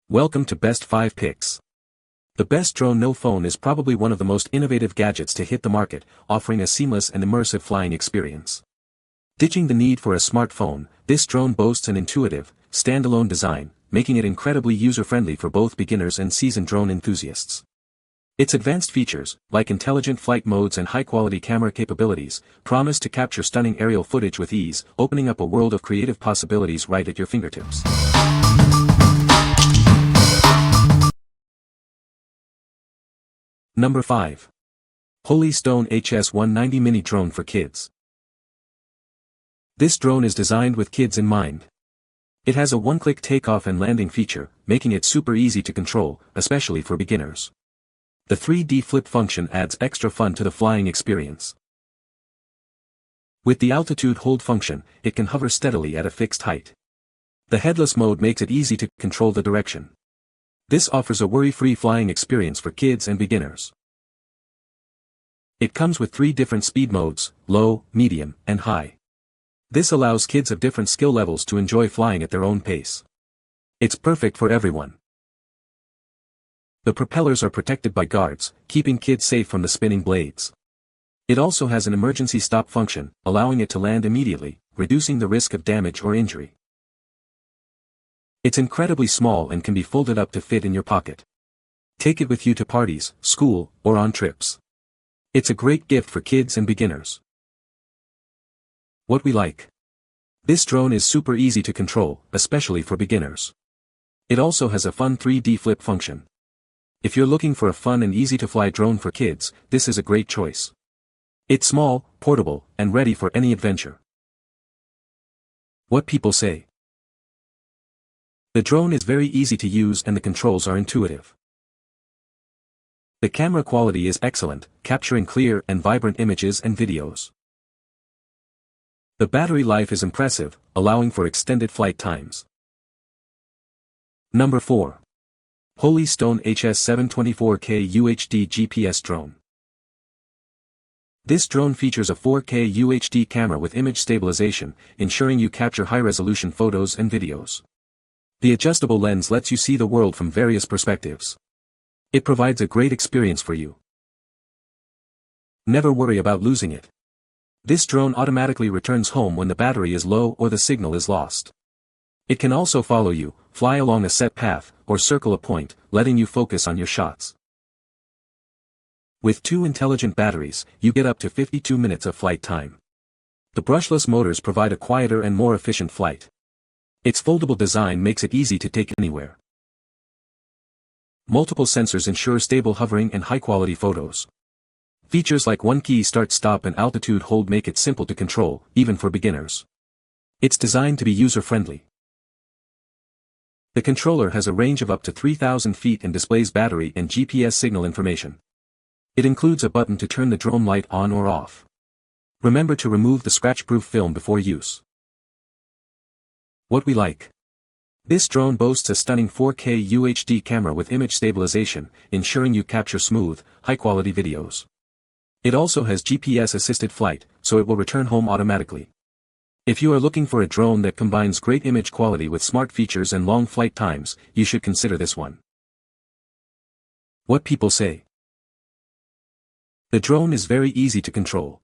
Welcome to Best 5 Picks. The Best Drone No Phone is probably one of the most innovative gadgets to hit the market, offering a seamless and immersive flying experience. Ditching the need for a smartphone, this drone boasts an intuitive, standalone design, making it incredibly user-friendly for both beginners and seasoned drone enthusiasts. Its advanced features, like intelligent flight modes and high-quality camera capabilities, promise to capture stunning aerial footage with ease, opening up a world of creative possibilities right at your fingertips. Number 5. Holy Stone HS-190 Mini Drone for Kids. This drone is designed with kids in mind. It has a one-click takeoff and landing feature, making it super easy to control, especially for beginners. The 3D flip function adds extra fun to the flying experience. With the altitude hold function, it can hover steadily at a fixed height. The headless mode makes it easy to control the direction. This offers a worry-free flying experience for kids and beginners. It comes with 3 different speed modes, low, medium, and high. This allows kids of different skill levels to enjoy flying at their own pace. It's perfect for everyone. The propellers are protected by guards, keeping kids safe from the spinning blades. It also has an emergency stop function, allowing it to land immediately, reducing the risk of damage or injury. It's incredibly small and can be folded up to fit in your pocket. Take it with you to parties, school, or on trips. It's a great gift for kids and beginners. What we like. This drone is super easy to control, especially for beginners. It also has a fun 3D flip function. If you're looking for a fun and easy-to-fly drone for kids, this is a great choice. It's small, portable, and ready for any adventure. What people say. The drone is very easy to use and the controls are intuitive. The camera quality is excellent, capturing clear and vibrant images and videos. The battery life is impressive, allowing for extended flight times. Number 4. Holy Stone HS-724K UHD GPS Drone. This drone features a 4K UHD camera with image stabilization, ensuring you capture high-resolution photos and videos. The adjustable lens lets you see the world from various perspectives. It provides a great experience for you. Never worry about losing it. This drone automatically returns home when the battery is low or the signal is lost. It can also follow you, fly along a set path, or circle a point, letting you focus on your shots. With 2 intelligent batteries, you get up to 52 minutes of flight time. The brushless motors provide a quieter and more efficient flight. Its foldable design makes it easy to take anywhere. Multiple sensors ensure stable hovering and high-quality photos. Features like one-key start-stop and altitude hold make it simple to control, even for beginners. It's designed to be user-friendly. The controller has a range of up to 3,000 feet and displays battery and GPS signal information. It includes a button to turn the drone light on or off. Remember to remove the scratch-proof film before use. What we like. This drone boasts a stunning 4K UHD camera with image stabilization, ensuring you capture smooth, high-quality videos. It also has GPS-assisted flight, so it will return home automatically. If you are looking for a drone that combines great image quality with smart features and long flight times, you should consider this one. What people say. The drone is very easy to control.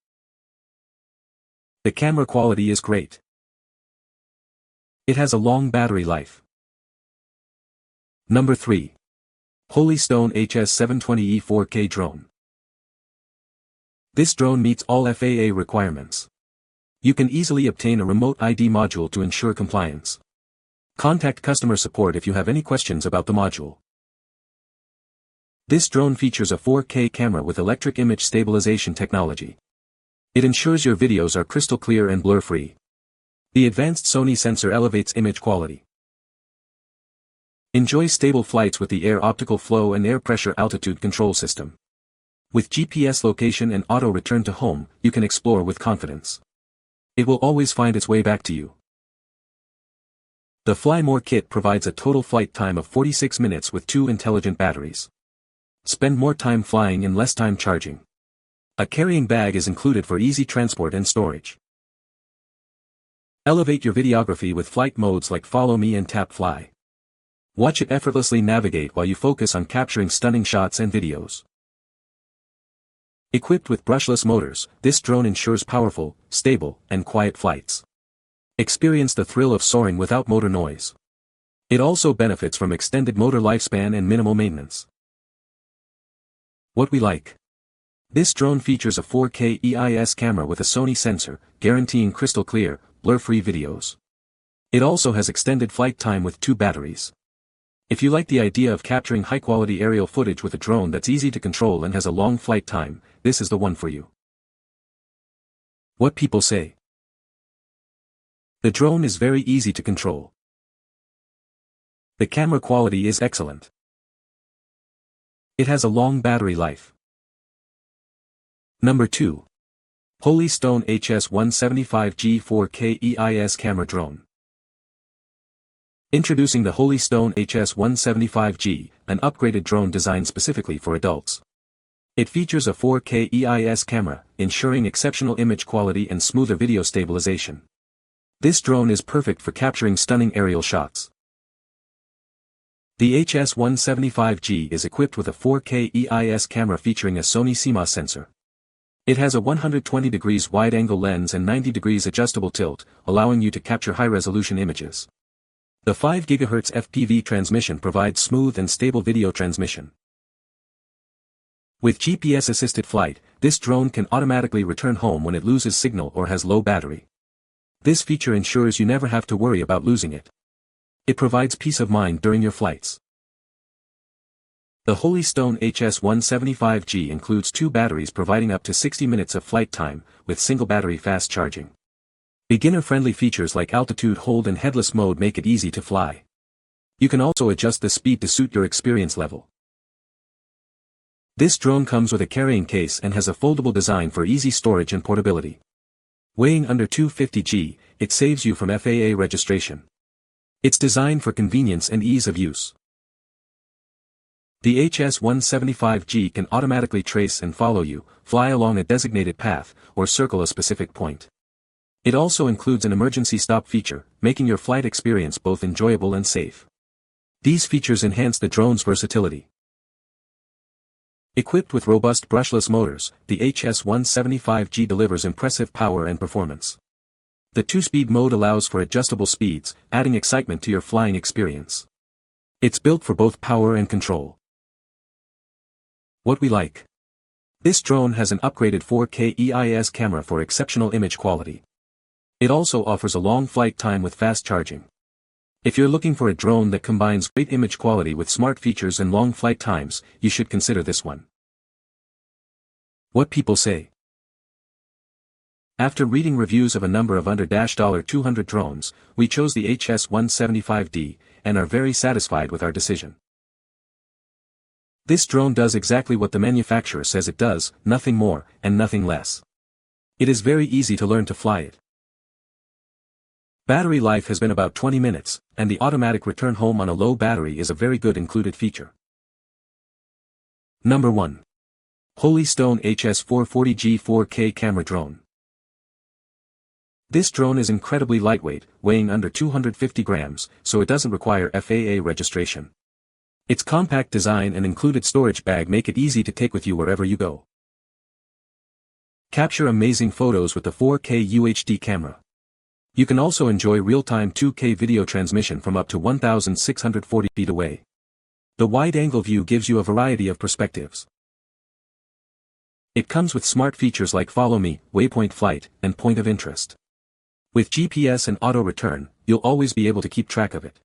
The camera quality is great. It has a long battery life. Number 3. Holy Stone HS-720E 4K Drone. This drone meets all FAA requirements. You can easily obtain a remote ID module to ensure compliance. Contact customer support if you have any questions about the module. This drone features a 4K camera with electric image stabilization technology. It ensures your videos are crystal clear and blur-free. The advanced Sony sensor elevates image quality. Enjoy stable flights with the air optical flow and air pressure altitude control system. With GPS location and auto return to home, you can explore with confidence. It will always find its way back to you. The Fly More kit provides a total flight time of 46 minutes with 2 intelligent batteries. Spend more time flying and less time charging. A carrying bag is included for easy transport and storage. Elevate your videography with flight modes like Follow Me and Tap Fly. Watch it effortlessly navigate while you focus on capturing stunning shots and videos. Equipped with brushless motors, this drone ensures powerful, stable, and quiet flights. Experience the thrill of soaring without motor noise. It also benefits from extended motor lifespan and minimal maintenance. What we like. This drone features a 4K EIS camera with a Sony sensor, guaranteeing crystal clear, blur-free videos. It also has extended flight time with 2 batteries. If you like the idea of capturing high-quality aerial footage with a drone that's easy to control and has a long flight time, this is the one for you. What people say. The drone is very easy to control. The camera quality is excellent. It has a long battery life. Number 2. Holy Stone HS175G 4K EIS Camera Drone. Introducing the Holy Stone HS175G, an upgraded drone designed specifically for adults. It features a 4K EIS camera, ensuring exceptional image quality and smoother video stabilization. This drone is perfect for capturing stunning aerial shots. The HS175G is equipped with a 4K EIS camera featuring a Sony CMOS sensor. It has a 120 degrees wide-angle lens and 90 degrees adjustable tilt, allowing you to capture high-resolution images. The 5 GHz FPV transmission provides smooth and stable video transmission. With GPS-assisted flight, this drone can automatically return home when it loses signal or has low battery. This feature ensures you never have to worry about losing it. It provides peace of mind during your flights. The Holy Stone HS175G includes 2 batteries providing up to 60 minutes of flight time, with single battery fast charging. Beginner-friendly features like altitude hold and headless mode make it easy to fly. You can also adjust the speed to suit your experience level. This drone comes with a carrying case and has a foldable design for easy storage and portability. Weighing under 250 g, it saves you from FAA registration. It's designed for convenience and ease of use. The HS175G can automatically trace and follow you, fly along a designated path, or circle a specific point. It also includes an emergency stop feature, making your flight experience both enjoyable and safe. These features enhance the drone's versatility. Equipped with robust brushless motors, the HS175G delivers impressive power and performance. The 2-speed mode allows for adjustable speeds, adding excitement to your flying experience. It's built for both power and control. What we like. This drone has an upgraded 4K EIS camera for exceptional image quality. It also offers a long flight time with fast charging. If you're looking for a drone that combines great image quality with smart features and long flight times, you should consider this one. What people say. After reading reviews of a number of under $200 drones, we chose the HS175D, and are very satisfied with our decision. This drone does exactly what the manufacturer says it does, nothing more, and nothing less. It is very easy to learn to fly it. Battery life has been about 20 minutes, and the automatic return home on a low battery is a very good included feature. Number 1. Holy Stone HS440G 4K Camera Drone. This drone is incredibly lightweight, weighing under 250 grams, so it doesn't require FAA registration. Its compact design and included storage bag make it easy to take with you wherever you go. Capture amazing photos with the 4K UHD camera. You can also enjoy real-time 2K video transmission from up to 1,640 feet away. The wide-angle view gives you a variety of perspectives. It comes with smart features like Follow Me, Waypoint Flight, and Point of Interest. With GPS and auto return, you'll always be able to keep track of it.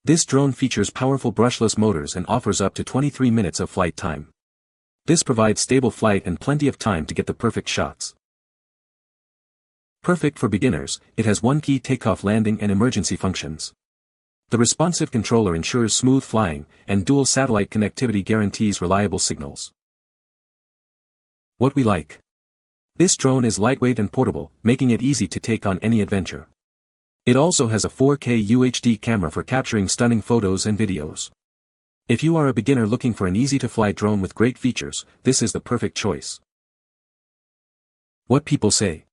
This drone features powerful brushless motors and offers up to 23 minutes of flight time. This provides stable flight and plenty of time to get the perfect shots. Perfect for beginners, it has one-key takeoff, landing, and emergency functions. The responsive controller ensures smooth flying, and dual satellite connectivity guarantees reliable signals. What we like. This drone is lightweight and portable, making it easy to take on any adventure. It also has a 4K UHD camera for capturing stunning photos and videos. If you are a beginner looking for an easy-to-fly drone with great features, this is the perfect choice. What people say.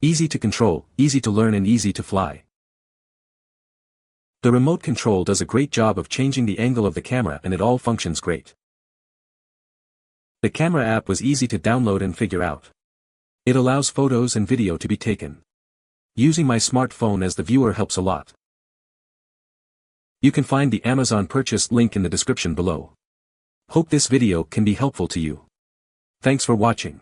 Easy to control, easy to learn, and easy to fly. The remote control does a great job of changing the angle of the camera and it all functions great. The camera app was easy to download and figure out. It allows photos and video to be taken. Using my smartphone as the viewer helps a lot. You can find the Amazon purchase link in the description below. Hope this video can be helpful to you. Thanks for watching.